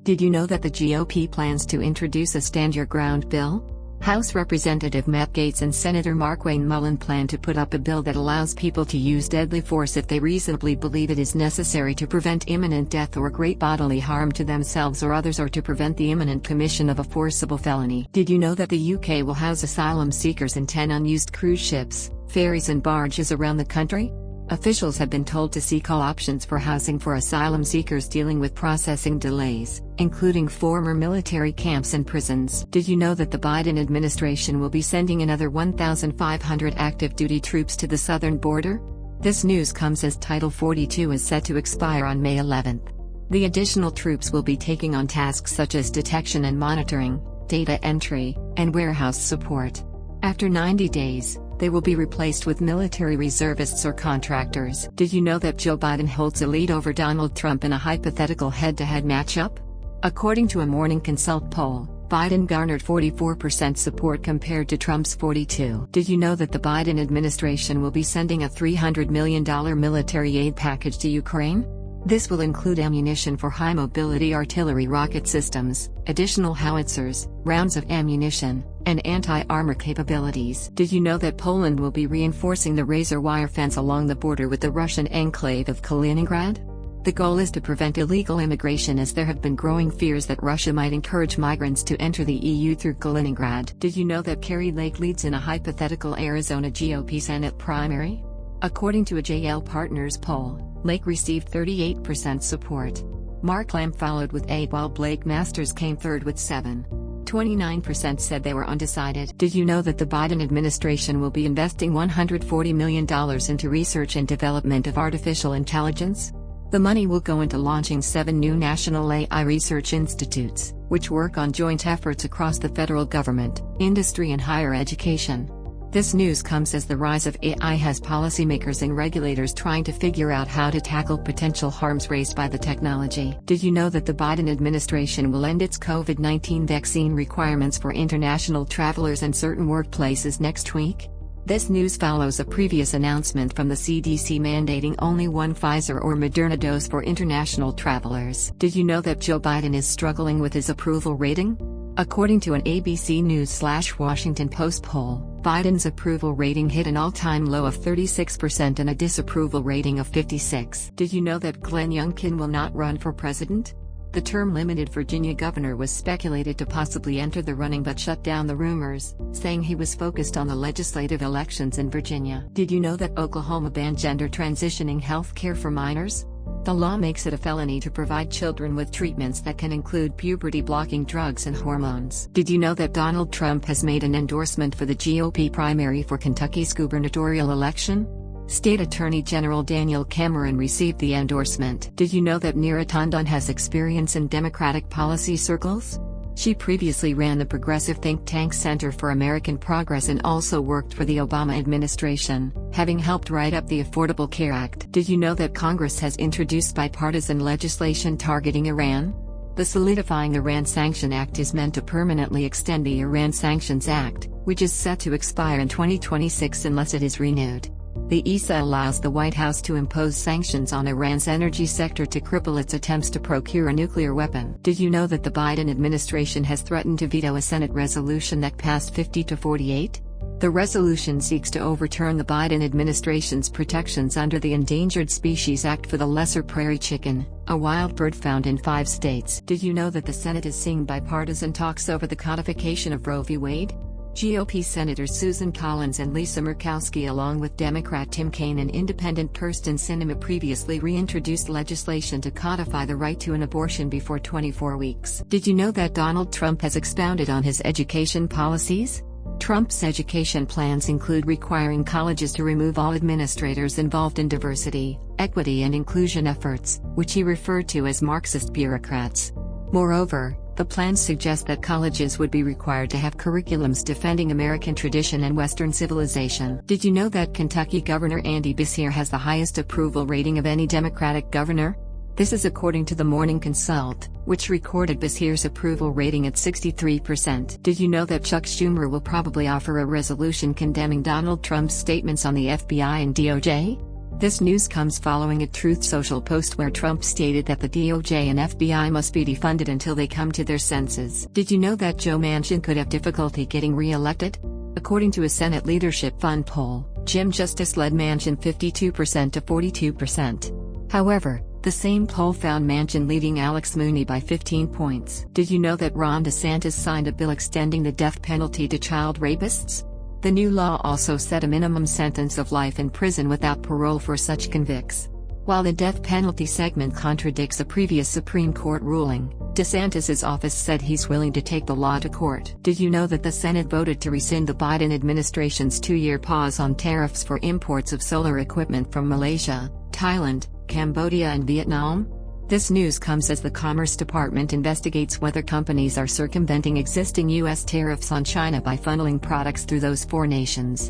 Did you know that the GOP plans to introduce a Stand Your Ground bill? House Representative Matt Gaetz and Senator Markwayne Mullin plan to put up a bill that allows people to use deadly force if they reasonably believe it is necessary to prevent imminent death or great bodily harm to themselves or others, or to prevent the imminent commission of a forcible felony. Did you know that the UK will house asylum seekers in 10 unused cruise ships, ferries and barges around the country? Officials have been told to seek all options for housing for asylum seekers dealing with processing delays, including former military camps and prisons. Did you know that the Biden administration will be sending another 1,500 active duty troops to the southern border? This news comes as Title 42 is set to expire on May 11th. The additional troops will be taking on tasks such as detection and monitoring, data entry, and warehouse support. After 90 days, they will be replaced with military reservists or contractors. Did you know that Joe Biden holds a lead over Donald Trump in a hypothetical head-to-head matchup? According to a Morning Consult poll, Biden garnered 44% support compared to Trump's 42%. Did you know that the Biden administration will be sending a $300 million military aid package to Ukraine? This will include ammunition for high-mobility artillery rocket systems, additional howitzers, rounds of ammunition, and anti-armor capabilities. Did you know that Poland will be reinforcing the razor wire fence along the border with the Russian enclave of Kaliningrad? The goal is to prevent illegal immigration, as there have been growing fears that Russia might encourage migrants to enter the EU through Kaliningrad. Did you know that Kari Lake leads in a hypothetical Arizona GOP Senate primary? According to a JL Partners poll, Lake received 38% support. Mark Lamb followed with 8, while Blake Masters came third with 7. 29% said they were undecided. Did you know that the Biden administration will be investing $140 million into research and development of artificial intelligence? The money will go into launching 7 new national AI research institutes, which work on joint efforts across the federal government, industry and higher education. This news comes as the rise of AI has policymakers and regulators trying to figure out how to tackle potential harms raised by the technology. Did you know that the Biden administration will end its COVID-19 vaccine requirements for international travelers and certain workplaces next week? This news follows a previous announcement from the CDC mandating only one Pfizer or Moderna dose for international travelers. Did you know that Joe Biden is struggling with his approval rating? According to an ABC News/Washington Post poll, Biden's approval rating hit an all-time low of 36% and a disapproval rating of 56%. Did you know that Glenn Youngkin will not run for president? The term-limited Virginia governor was speculated to possibly enter the running but shut down the rumors, saying he was focused on the legislative elections in Virginia. Did you know that Oklahoma banned gender transitioning health care for minors? The law makes it a felony to provide children with treatments that can include puberty-blocking drugs and hormones. Did you know that Donald Trump has made an endorsement for the GOP primary for Kentucky's gubernatorial election? State Attorney General Daniel Cameron received the endorsement. Did you know that Neera Tanden has experience in Democratic policy circles? She previously ran the progressive think tank Center for American Progress and also worked for the Obama administration, having helped write up the Affordable Care Act. Did you know that Congress has introduced bipartisan legislation targeting Iran? The Solidifying Iran Sanction Act is meant to permanently extend the Iran Sanctions Act, which is set to expire in 2026 unless it is renewed. The ISA allows the White House to impose sanctions on Iran's energy sector to cripple its attempts to procure a nuclear weapon. Did you know that the Biden administration has threatened to veto a Senate resolution that passed 50-48? The resolution seeks to overturn the Biden administration's protections under the Endangered Species Act for the lesser prairie chicken, a wild bird found in 5 states. Did you know that the Senate is seeing bipartisan talks over the codification of Roe v. Wade? GOP Senators Susan Collins and Lisa Murkowski, along with Democrat Tim Kaine and Independent Kirsten Sinema, previously reintroduced legislation to codify the right to an abortion before 24 weeks. Did you know that Donald Trump has expounded on his education policies? Trump's education plans include requiring colleges to remove all administrators involved in diversity, equity and inclusion efforts, which he referred to as Marxist bureaucrats. Moreover, the plans suggest that colleges would be required to have curriculums defending American tradition and Western civilization. Did you know that Kentucky Governor Andy Beshear has the highest approval rating of any Democratic governor? This is according to the Morning Consult, which recorded Beshear's approval rating at 63%. Did you know that Chuck Schumer will probably offer a resolution condemning Donald Trump's statements on the FBI and DOJ? This news comes following a Truth Social post where Trump stated that the DOJ and FBI must be defunded until they come to their senses. Did you know that Joe Manchin could have difficulty getting re-elected? According to a Senate Leadership Fund poll, Jim Justice led Manchin 52% to 42%. However, the same poll found Manchin leading Alex Mooney by 15 points. Did you know that Ron DeSantis signed a bill extending the death penalty to child rapists? The new law also set a minimum sentence of life in prison without parole for such convicts. While the death penalty segment contradicts a previous Supreme Court ruling, DeSantis' office said he's willing to take the law to court. Did you know that the Senate voted to rescind the Biden administration's 2-year pause on tariffs for imports of solar equipment from Malaysia, Thailand, Cambodia and Vietnam? This news comes as the Commerce Department investigates whether companies are circumventing existing U.S. tariffs on China by funneling products through those 4 nations.